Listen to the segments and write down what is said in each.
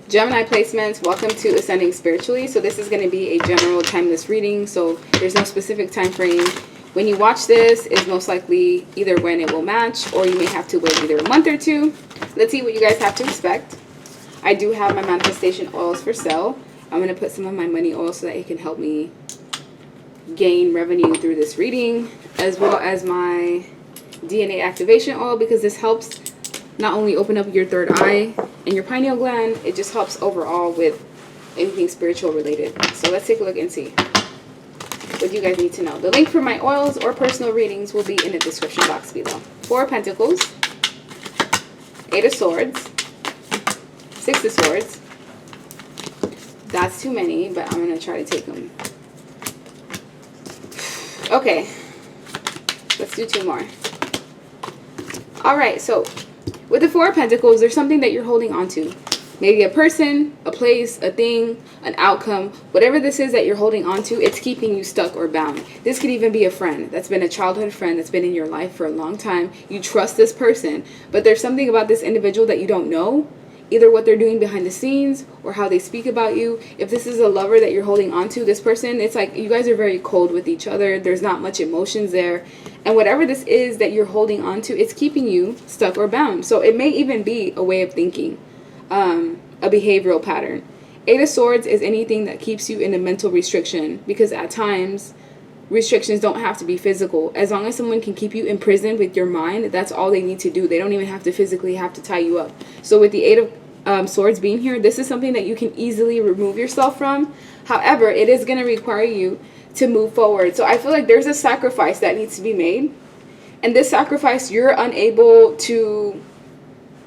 Gemini placements, welcome to Ascending Spiritually. So this is going to be a general timeless reading, so there's no specific time frame. When you watch this, is most likely either when it will match, or you may have to wait either a month or two. Let's see what you guys have to expect. I do have my manifestation oils for sale. I'm going to put some of my money oil so that it can help me gain revenue through this reading, as well as my DNA activation oil, because this helps not only open up your third eye and your pineal gland, it just helps overall with anything spiritual related. So let's take a look and see what you guys need to know. The link for my oils or personal readings will be in the description box below. 4 of Pentacles, 8 of Swords, 6 of Swords. That's too many, but I'm going to try to take them. Okay, let's do 2 more. Alright, so with the 4 of Pentacles, there's something that you're holding on to. Maybe a person, a place, a thing, an outcome. Whatever this is that you're holding on to, it's keeping you stuck or bound. This could even be a friend that's been a childhood friend that's been in your life for a long time. You trust this person, but there's something about this individual that you don't know. Either what they're doing behind the scenes or how they speak about you. If this is a lover that you're holding on to, this person, it's like you guys are very cold with each other. There's not much emotions there. And whatever this is that you're holding on to, it's keeping you stuck or bound. So it may even be a way of thinking, a behavioral pattern. 8 of Swords is anything that keeps you in a mental restriction, because at times restrictions don't have to be physical. As long as someone can keep you imprisoned with your mind, that's all they need to do. They don't even have to physically have to tie you up. So with the 8 of Swords being here, this is something that you can easily remove yourself from. However, it is going to require you to move forward. So I feel like there's a sacrifice that needs to be made. And this sacrifice, you're unable to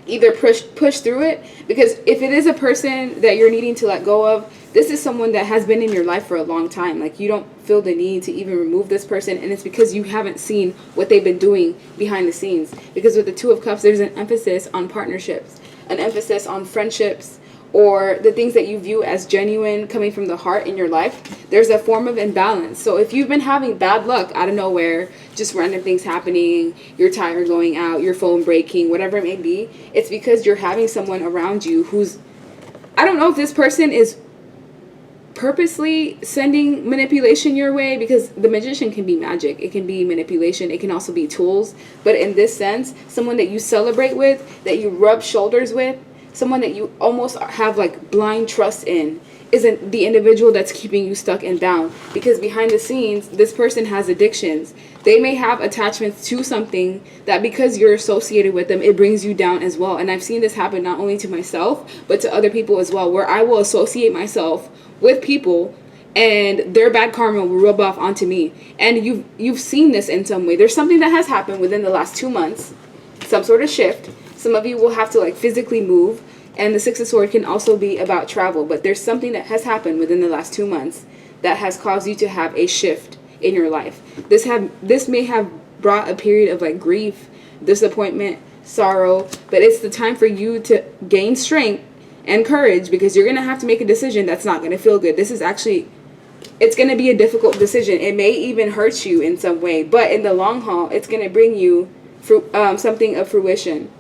either push through it, because if it is a person that you're needing to let go of, this is someone that has been in your life for a long time. Like, you don't feel the need to even remove this person, and it's because you haven't seen what they've been doing behind the scenes. Because with the 2 of Cups, there's an emphasis on partnerships, an emphasis on friendships, or the things that you view as genuine coming from the heart in your life. There's a form of imbalance. So if you've been having bad luck out of nowhere, just random things happening, your tire going out, your phone breaking, whatever it may be, it's because you're having someone around you who's, I don't know if this person is purposely sending manipulation your way, because the Magician can be magic, it can be manipulation, it can also be tools. But in this sense, someone that you celebrate with, that you rub shoulders with, someone that you almost have like blind trust in, isn't the individual that's keeping you stuck and bound. Because behind the scenes, this person has addictions. They may have attachments to something that, because you're associated with them, it brings you down as well. And I've seen this happen not only to myself, but to other people as well, where I will associate myself with people and their bad karma will rub off onto me. And you've seen this in some way. There's something that has happened within the last 2 months, some sort of shift. Some of you will have to like physically move. And the 6 of Swords can also be about travel. But there's something that has happened within the last 2 months that has caused you to have a shift in your life. This may have brought a period of like grief, disappointment, sorrow. But it's the time for you to gain strength and courage, because you're going to have to make a decision that's not going to feel good. This is actually, it's going to be a difficult decision. It may even hurt you in some way. But in the long haul, it's going to bring you something of fruition.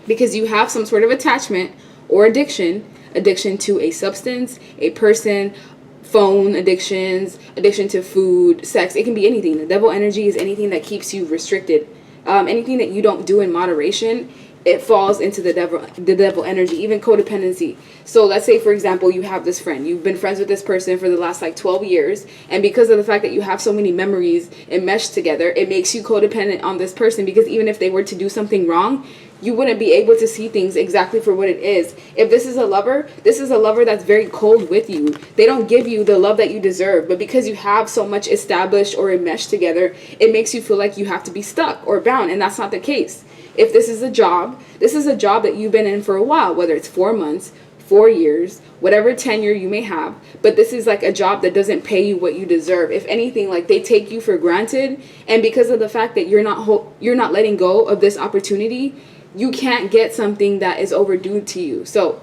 Because you have some sort of attachment or addiction to a substance, a person, phone addictions, addiction to food, sex. It can be anything. The devil energy is anything that keeps you restricted. Anything that you don't do in moderation, it falls into the devil energy, even codependency. So let's say, for example, you have this friend. You've been friends with this person for the last like 12 years. And because of the fact that you have so many memories enmeshed together, it makes you codependent on this person, because even if they were to do something wrong, you wouldn't be able to see things exactly for what it is. If this is a lover, that's very cold with you. They don't give you the love that you deserve. But because you have so much established or enmeshed together, it makes you feel like you have to be stuck or bound. And that's not the case. If this is a job that you've been in for a while, whether it's 4 months, 4 years, whatever tenure you may have. But this is like a job that doesn't pay you what you deserve. If anything, like they take you for granted. And because of the fact that you're not letting go of this opportunity, you can't get something that is overdue to you. So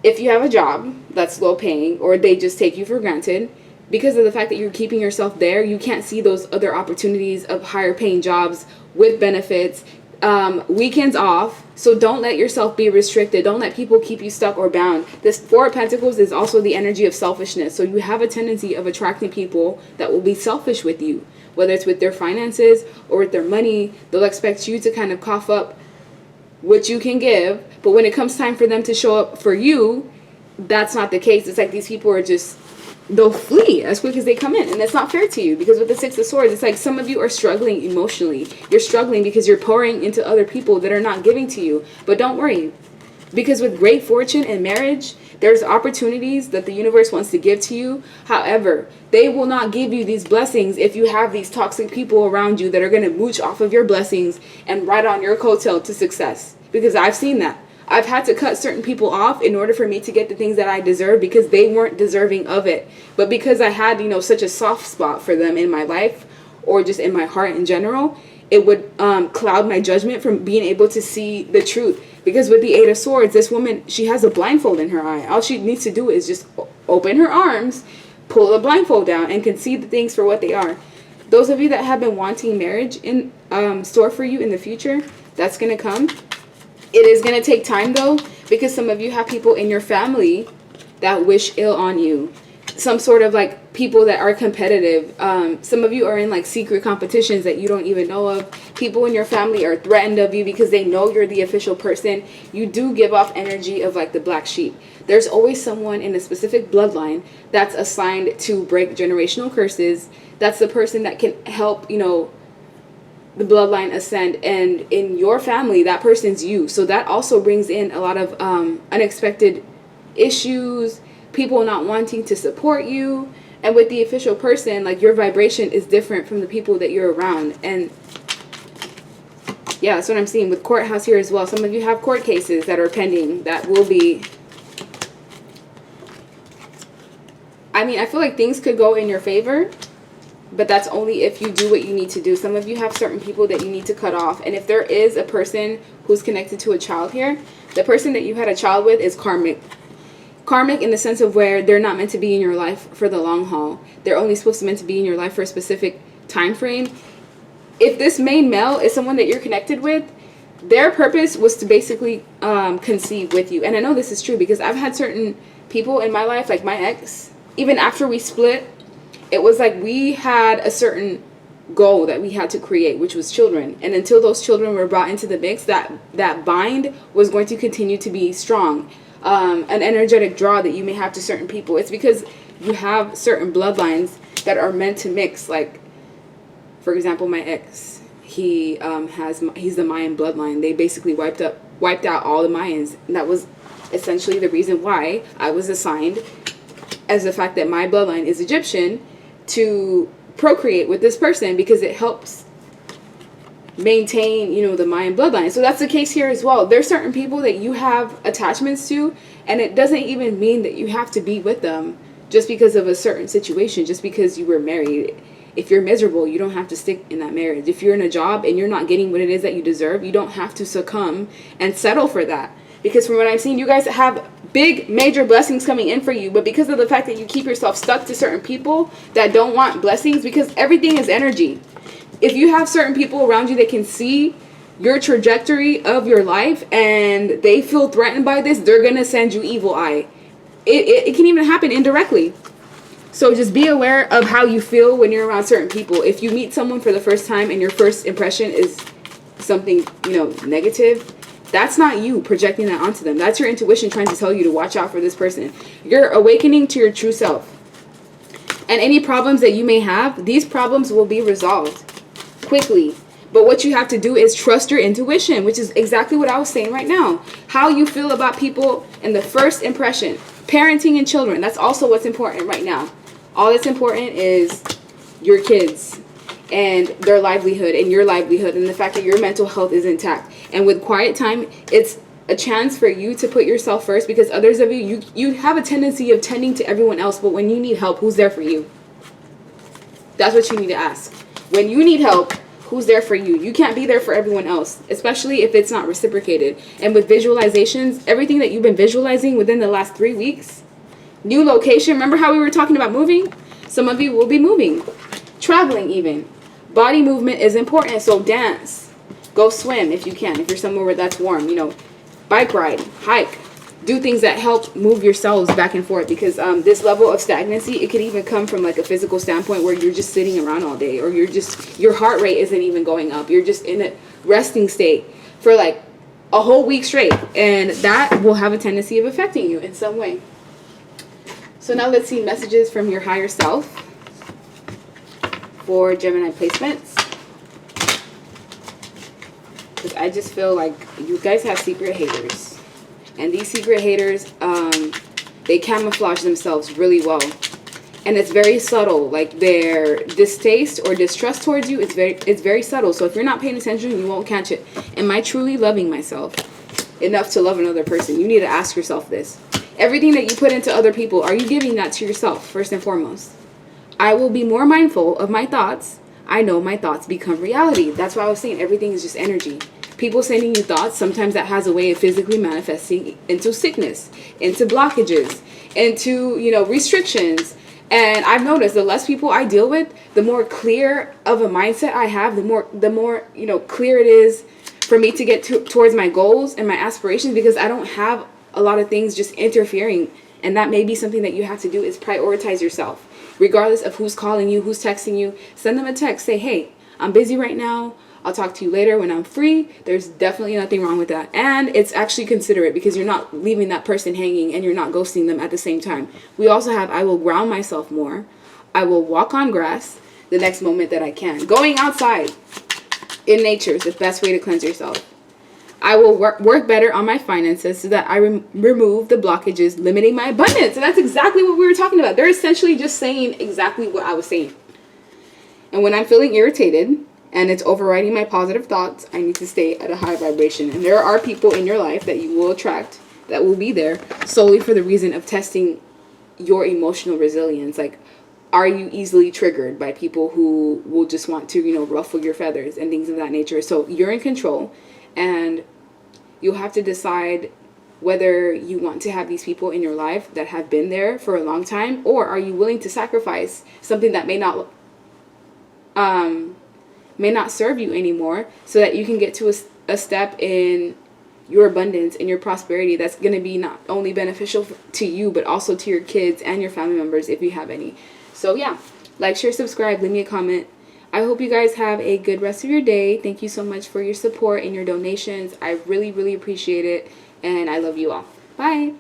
if you have a job that's low paying, or they just take you for granted, because of the fact that you're keeping yourself there, you can't see those other opportunities of higher paying jobs with benefits, weekends off. So don't let yourself be restricted. Don't let people keep you stuck or bound. This Four of Pentacles is also the energy of selfishness. So you have a tendency of attracting people that will be selfish with you, whether it's with their finances or with their money. They'll expect you to kind of cough up what you can give, but when it comes time for them to show up for you, that's not the case. It's like these people are just, they'll flee as quick as they come in, and that's not fair to you, because with the Six of Swords, it's like some of you are struggling emotionally. You're struggling because you're pouring into other people that are not giving to you. But don't worry, because with great fortune and marriage, there's opportunities that the universe wants to give to you. However, they will not give you these blessings if you have these toxic people around you that are going to mooch off of your blessings and ride on your coattail to success. Because I've seen that. I've had to cut certain people off in order for me to get the things that I deserve, because they weren't deserving of it. But because I had, you know, such a soft spot for them in my life, or just in my heart in general, it would cloud my judgment from being able to see the truth. Because with the Eight of Swords, this woman, she has a blindfold in her eye. All she needs to do is just open her arms, pull the blindfold down, and can see the things for what they are. Those of you that have been wanting marriage in store for you in the future, that's going to come. It is going to take time, though, because some of you have people in your family that wish ill on you. Some sort of like people that are competitive. Some of you are in like secret competitions that you don't even know of. People in your family are threatened of you because they know you're the official person. You do give off energy of like the black sheep. There's always someone in a specific bloodline that's assigned to break generational curses. That's the person that can help, you know, the bloodline ascend. And in your family, that person's you. So that also brings in a lot of unexpected issues, people not wanting to support you. And with the official person, like, your vibration is different from the people that you're around. And yeah, that's what I'm seeing with courthouse here as well. Some of you have court cases that are pending that will be, I mean, I feel like things could go in your favor, but that's only if you do what you need to do. Some of you have certain people that you need to cut off. And if there is a person who's connected to a child here, the person that you had a child with is karmic. Karmic in the sense of where they're not meant to be in your life for the long haul. They're only supposed to meant to be in your life for a specific time frame. If this main male is someone that you're connected with, their purpose was to basically conceive with you. And I know this is true because I've had certain people in my life, like my ex, even after we split, it was like we had a certain goal that we had to create, which was children. And until those children were brought into the mix, that bind was going to continue to be strong. An energetic draw that you may have to certain people. It's because you have certain bloodlines that are meant to mix. Like, for example, my ex, he's the Mayan bloodline. They basically wiped out all the Mayans. And that was essentially the reason why I was assigned, as the fact that my bloodline is Egyptian, to procreate with this person, because it helps maintain, you know, the Mayan bloodline. So that's the case here as well. There's certain people that you have attachments to, and it doesn't even mean that you have to be with them just because of a certain situation, just because you were married. If you're miserable, you don't have to stick in that marriage. If you're in a job and you're not getting what it is that you deserve, you don't have to succumb and settle for that. Because from what I've seen, you guys have big, major blessings coming in for you. But because of the fact that you keep yourself stuck to certain people that don't want blessings, because everything is energy. If you have certain people around you that can see your trajectory of your life and they feel threatened by this, they're going to send you evil eye. It can even happen indirectly. So just be aware of how you feel when you're around certain people. If you meet someone for the first time and your first impression is something, you know, negative, that's not you projecting that onto them. That's your intuition trying to tell you to watch out for this person. You're awakening to your true self. And any problems that you may have, these problems will be resolved quickly. But what you have to do is trust your intuition, which is exactly what I was saying right now. How you feel about people in the first impression. Parenting and children, that's also what's important right now. All that's important is your kids and their livelihood and your livelihood, and the fact that your mental health is intact. And with quiet time, it's a chance for you to put yourself first, because others of you have a tendency of tending to everyone else, but when you need help, who's there for you? That's what you need to ask. When you need help, who's there for you? You can't be there for everyone else, especially if it's not reciprocated. And with visualizations, everything that you've been visualizing within the last 3 weeks, new location, remember how we were talking about moving? Some of you will be moving, traveling even. Body movement is important, so dance, Go swim if you can. If you're somewhere where that's warm, you know, bike ride, hike, do things that help move yourselves back and forth, because this level of stagnancy, it could even come from like a physical standpoint where you're just sitting around all day, or your heart rate isn't even going up. You're just in a resting state for like a whole week straight, and that will have a tendency of affecting you in some way. So now let's see messages from your higher self for Gemini placements. Because I just feel like you guys have secret haters. And these secret haters, they camouflage themselves really well. And it's very subtle. Like their distaste or distrust towards you, it's very subtle. So if you're not paying attention, you won't catch it. Am I truly loving myself enough to love another person? You need to ask yourself this. Everything that you put into other people, are you giving that to yourself first and foremost? I will be more mindful of my thoughts. I know my thoughts become reality. That's why I was saying everything is just energy. People sending you thoughts, sometimes that has a way of physically manifesting into sickness, into blockages, into, you know, restrictions. And I've noticed the less people I deal with, the more clear of a mindset I have, the more, you know, clear it is for me to get towards my goals and my aspirations, because I don't have a lot of things just interfering. And that may be something that you have to do, is prioritize yourself. Regardless of who's calling you, who's texting you, send them a text. Say, hey, I'm busy right now. I'll talk to you later when I'm free. There's definitely nothing wrong with that. And it's actually considerate, because you're not leaving that person hanging and you're not ghosting them at the same time. We also have, I will ground myself more. I will walk on grass the next moment that I can. Going outside in nature is the best way to cleanse yourself. I will work better on my finances so that I remove the blockages limiting my abundance. And that's exactly what we were talking about. They're essentially just saying exactly what I was saying. And when I'm feeling irritated and it's overriding my positive thoughts, I need to stay at a high vibration. And there are people in your life that you will attract that will be there solely for the reason of testing your emotional resilience. Like, are you easily triggered by people who will just want to, you know, ruffle your feathers and things of that nature? So you're in control. And you'll have to decide whether you want to have these people in your life that have been there for a long time, or are you willing to sacrifice something that may not serve you anymore, so that you can get to a step in your abundance and your prosperity that's going to be not only beneficial to you, but also to your kids and your family members if you have any. So yeah, like, share, subscribe, leave me a comment. I hope you guys have a good rest of your day. Thank you so much for your support and your donations. I really, really appreciate it. And I love you all. Bye.